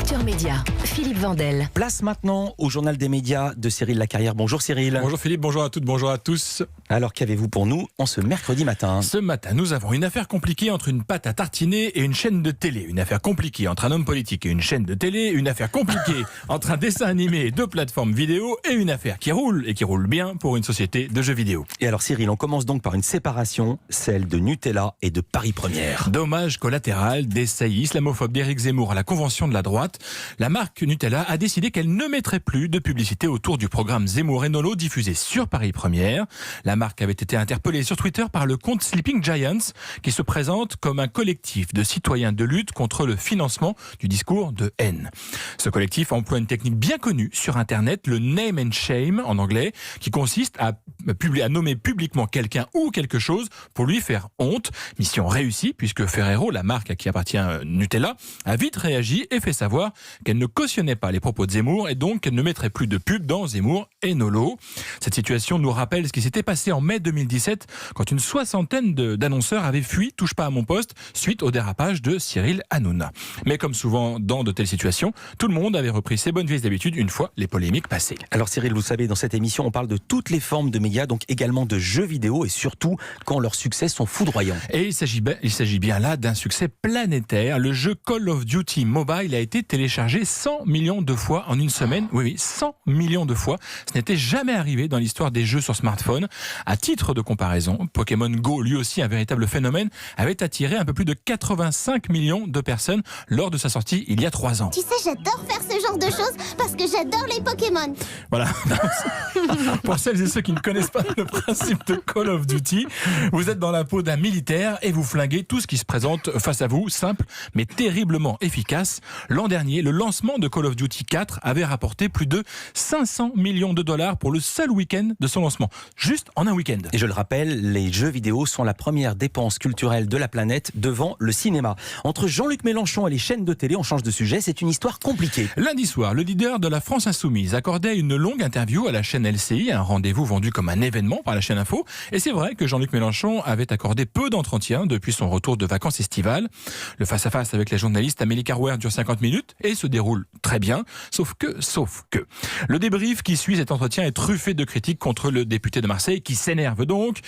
Culture Média, Philippe Vandel. Place maintenant au journal des médias de Cyril Lacarrière. Bonjour Cyril. Bonjour Philippe, bonjour à toutes, bonjour à tous. Alors qu'avez-vous pour nous en ce mercredi matin ? Ce matin, nous avons une affaire compliquée entre une pâte à tartiner et une chaîne de télé. Une affaire compliquée entre un homme politique et une chaîne de télé. Une affaire compliquée entre un dessin animé et deux plateformes vidéo. Et une affaire qui roule, et qui roule bien pour une société de jeux vidéo. Et alors Cyril, on commence donc par une séparation, celle de Nutella et de Paris Première. Dommage collatéral des saillies islamophobes d'Éric Zemmour à la convention de la droite. La marque Nutella a décidé qu'elle ne mettrait plus de publicité autour du programme Zemmour et Nolo diffusé sur Paris Première. La marque avait été interpellée sur Twitter par le compte Sleeping Giants qui se présente comme un collectif de citoyens de lutte contre le financement du discours de haine. Ce collectif emploie une technique bien connue sur Internet, le name and shame en anglais, qui consiste à nommer publiquement quelqu'un ou quelque chose pour lui faire honte. Mission réussie puisque Ferrero, la marque à qui appartient Nutella, a vite réagi et fait savoir qu'elle ne cautionnait pas les propos de Zemmour et donc qu'elle ne mettrait plus de pub dans Zemmour et Nolo. Cette situation nous rappelle ce qui s'était passé en mai 2017 quand une soixantaine d'annonceurs avaient fui Touche pas à mon poste suite au dérapage de Cyril Hanouna. Mais comme souvent dans de telles situations, tout le monde avait repris ses bonnes vieilles habitudes une fois les polémiques passées. Alors Cyril, vous savez, dans cette émission, on parle de toutes les formes de médias, donc également de jeux vidéo et surtout quand leurs succès sont foudroyants. Et il s'agit bien là d'un succès planétaire. Le jeu Call of Duty Mobile a été téléchargé 100 millions de fois en une semaine. Oui, 100 millions de fois. Ce n'était jamais arrivé dans l'histoire des jeux sur smartphone. À titre de comparaison, Pokémon Go, lui aussi un véritable phénomène, avait attiré un peu plus de 85 millions de personnes lors de sa sortie il y a 3 ans. Tu sais, j'adore faire ce genre de choses parce que j'adore les Pokémon. Voilà. Pour celles et ceux qui ne connaissent pas le principe de Call of Duty, vous êtes dans la peau d'un militaire et vous flinguez tout ce qui se présente face à vous, simple mais terriblement efficace. L'an dernier, le lancement de Call of Duty 4 avait rapporté plus de 500 millions de dollars pour le seul week-end de son lancement. Juste en un week-end. Et je le rappelle, les jeux vidéo sont la première dépense culturelle de la planète devant le cinéma. Entre Jean-Luc Mélenchon et les chaînes de télé, on change de sujet, c'est une histoire compliquée. Lundi soir, le leader de la France Insoumise accordait une longue interview à la chaîne LCI, un rendez-vous vendu comme un événement par la chaîne Info. Et c'est vrai que Jean-Luc Mélenchon avait accordé peu d'entretien depuis son retour de vacances estivales. Le face-à-face avec la journaliste Amélie Carrouer dure 50 minutes et se déroule très bien, sauf que. Le débrief qui suit cet entretien est truffé de critiques contre le député de Marseille qui s'énerve donc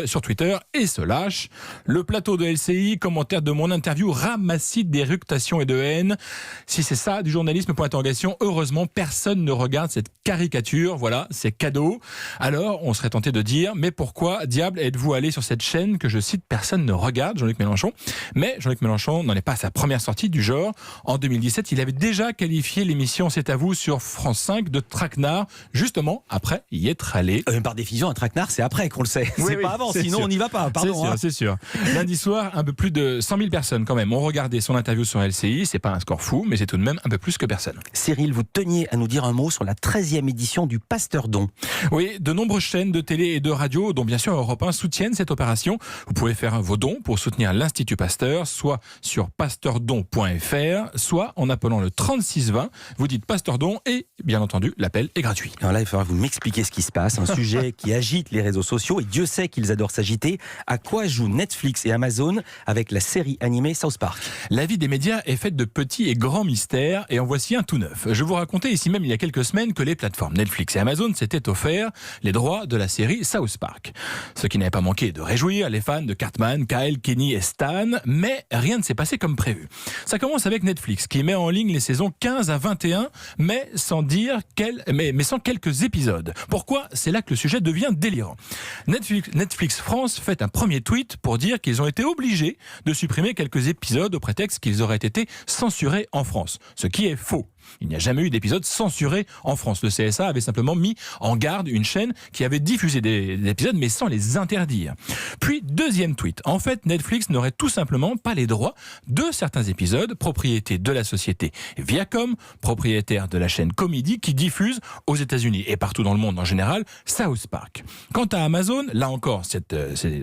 sur Twitter et se lâche. Le plateau de LCI, commentaire de mon interview, ramassis d'éructations et de haine. Si c'est ça du journalisme, point d'interrogation, heureusement personne ne regarde cette caricature, voilà, c'est cadeau. Alors on serait tenté de dire, mais pourquoi diable êtes-vous allé sur cette chaîne que je cite, personne ne regarde, Jean-Luc Mélenchon. Mais Jean-Luc Mélenchon n'en est pas à sa première sortie du genre. En 2017, il avait déjà qualifié l'émission C'est à vous sur France 5 de traquenard, justement après y être allé. Par définition, un traquenard, c'est après qu'on le sait. Oui, c'est pas avant, sinon sûr. On n'y va pas. Pardon. C'est sûr. Lundi soir, un peu plus de 100 000 personnes quand même ont regardé son interview sur LCI. C'est pas un score fou, mais c'est tout de même un peu plus que personne. Cyril, vous teniez à nous dire un mot sur la 13e édition du Pasteur Don. Oui, de nombreuses chaînes de télé et de radio, dont bien sûr Europe 1, soutiennent cette opération. Vous pouvez faire vos dons pour soutenir l'Institut Pasteur, soit sur pasteurdon.fr, soit en appelant le 3620. Vous dites Pasteur Don et, bien entendu, l'appel est gratuit. Alors là, il faudra vous m'expliquer ce qui se passe. Un sujet qui agite les réseaux sociaux et Dieu sait qu'ils adorent s'agiter. À quoi jouent Netflix et Amazon avec la série animée South Park ? La vie des médias est faite de petits et grands mystères et en voici un tout neuf. Je vous racontais ici même il y a quelques semaines que les plateformes Netflix et Amazon s'étaient offerts les droits de la série South Park. Ce qui n'avait pas manqué de réjouir les fans de Cartman, Kyle, Kenny et Stan, mais rien ne s'est passé comme prévu. Ça commence avec Netflix qui met en ligne les saisons 15 à 21, mais sans quelques épisodes. Pourquoi ? C'est là que le sujet devient délirant. Netflix France fait un premier tweet pour dire qu'ils ont été obligés de supprimer quelques épisodes au prétexte qu'ils auraient été censurés en France. Ce qui est faux. Il n'y a jamais eu d'épisode censuré en France. Le CSA avait simplement mis en garde une chaîne qui avait diffusé des épisodes mais sans les interdire. Puis, deuxième tweet. En fait, Netflix n'aurait tout simplement pas les droits de certains épisodes, propriété de la société Viacom, propriétaire de la chaîne Comedy qui diffuse aux États-Unis et partout dans le monde en général South Park. Quant à Amazon, là encore, c'est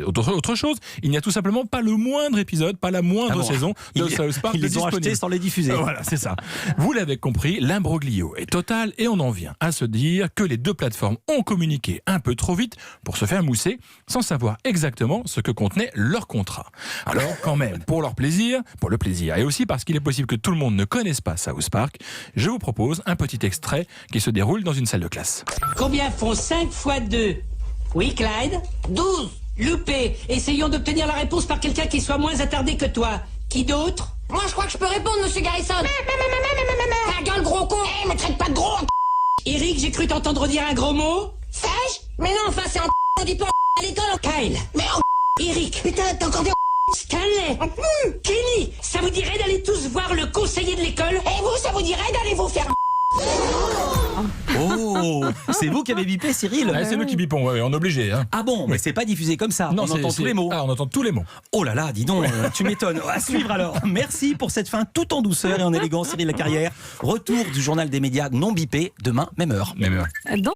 autre chose. Il n'y a tout simplement pas le moindre épisode, pas la moindre saison de South Park. Ils les ont achetés sans les diffuser. Voilà, c'est ça. Vous l'avez compris. compris, l'imbroglio est total et on en vient à se dire que les deux plateformes ont communiqué un peu trop vite pour se faire mousser sans savoir exactement ce que contenait leur contrat. Alors quand même, pour le plaisir, et aussi parce qu'il est possible que tout le monde ne connaisse pas South Park, je vous propose un petit extrait qui se déroule dans une salle de classe. Combien font 5 fois 2? Oui, Clyde? 12. Loupé. Essayons d'obtenir la réponse par quelqu'un qui soit moins attardé que toi. Qui d'autre? Moi, je crois que je peux répondre, monsieur Garrison. Ta gueule, gros con. Me traite pas de gros. Eric, j'ai cru t'entendre dire un gros mot. Sage? Mais non, enfin, c'est on dit pas à l'école. Kyle. Mais Eric. putain, t'as encore des Stanley. Kenny. Ça vous dirait d'aller tous voir le conseiller de l'école? Et vous, ça vous dirait d'aller vous faire... Oh, c'est vous qui avez bipé, Cyril? C'est nous qui bipons, ouais, on est obligé. Hein. Ah bon, mais c'est pas diffusé comme ça. Non, on entend tous les mots. Ah, on entend tous les mots. Oh là là, dis donc, tu m'étonnes. À suivre alors. Merci pour cette fin tout en douceur et en élégance, Cyril Lacarrière. Retour du journal des médias non bipé demain, même heure. Même heure. Dans